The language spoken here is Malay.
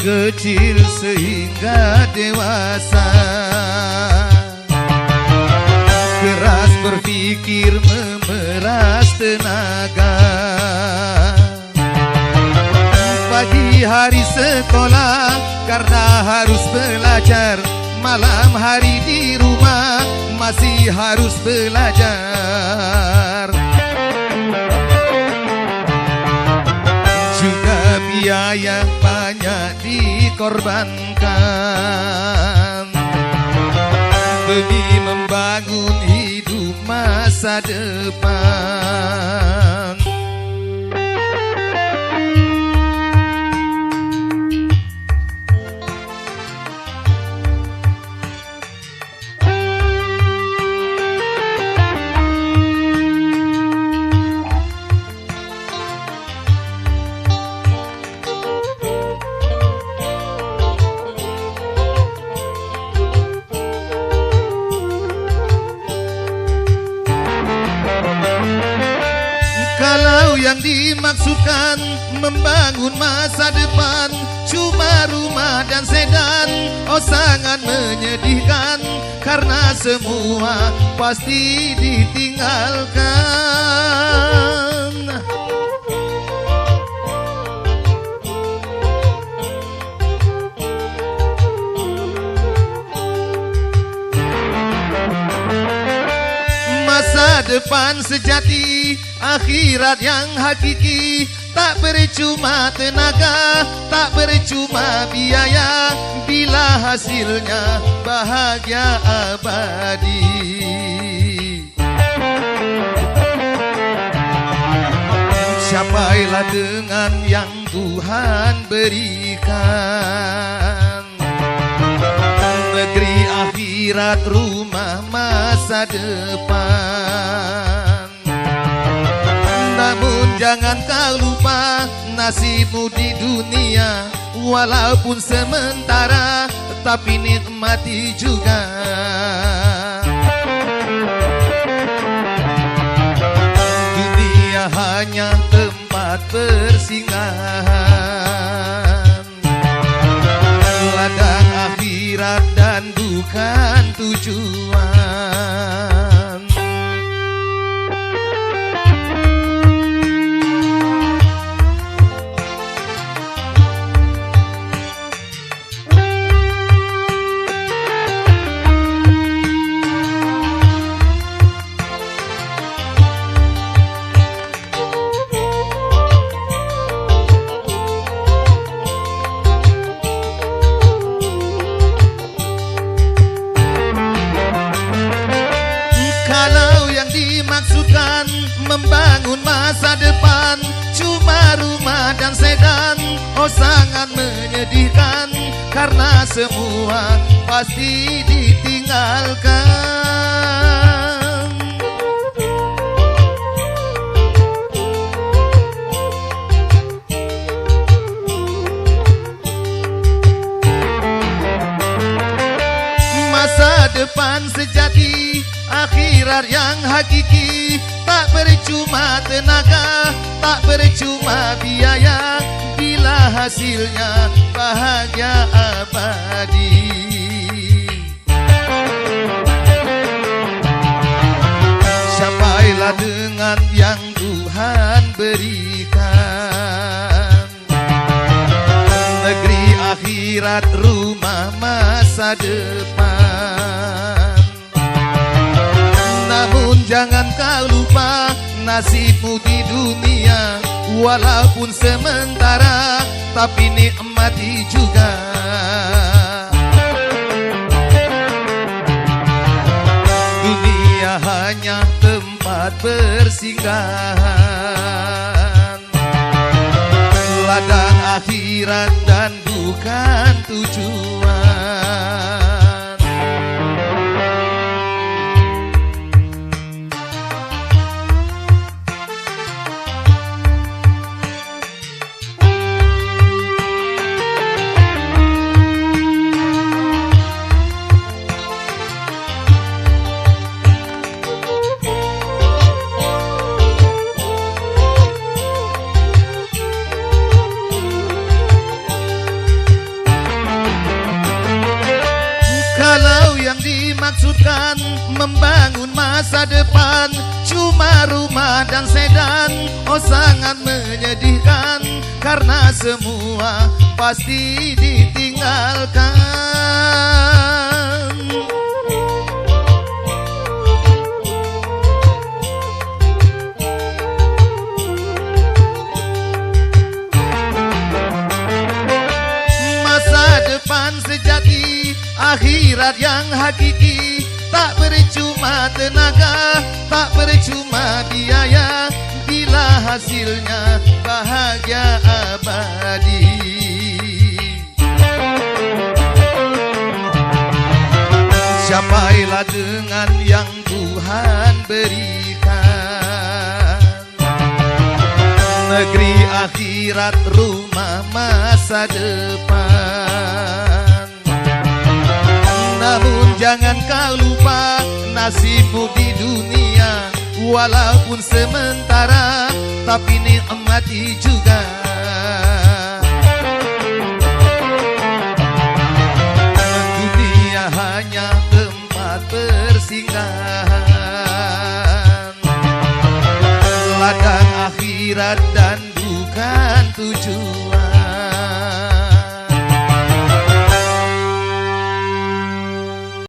kecil sehingga dewasa, keras berpikir memeras tenaga. Pagi hari sekolah karena harus belajar, malam hari di rumah masih harus belajar. Juga biaya banyak dikorbankan demi membangun hidup masa depan. Kalau yang dimaksudkan membangun masa depan cuma rumah dan sedan, oh sangat menyedihkan, karena semua pasti ditinggalkan. Masa depan sejati, akhirat yang hakiki, tak percuma tenaga, tak percuma biaya, bila hasilnya bahagia abadi. Capailah dengan yang Tuhan berikan, negeri akhirat rumah masa depan. Namun jangan kau lupa nasibmu di dunia, walaupun sementara tapi nikmati juga. Dunia hanya tempat persinggahan, ladang akhirat dan bukan tujuan. Maksudkan membangun masa depan cuma rumah dan sedan, oh sangat menyedihkan, karena semua pasti ditinggalkan. Masa depan sejati, akhirat yang hakiki, tak percuma tenaga, tak percuma biaya, bila hasilnya bahagia abadi. Capailah dengan yang Tuhan berikan, negeri akhirat rumah masa depan. Namun jangan kau lupa nasibmu di dunia, walaupun sementara tapi nikmati juga. Dunia hanya tempat persinggahan, ladang akhirat dan bukan tujuan. maksudkan membangun masa depan. Cuma rumah dan sedan, oh sangat menyedihkan, karena semua pasti ditinggalkan. Masa depan sejati, akhirat yang hakiki, tak percuma tenaga, tak percuma biaya, bila hasilnya bahagia abadi. Capailah dengan yang Tuhan berikan, negeri akhirat, rumah masa depan. Namun jangan kau lupa nasibmu di dunia, walaupun sementara, tapi nikmati juga. Dunia hanya tempat persinggahan, ladang akhirat dan bukan tujuan.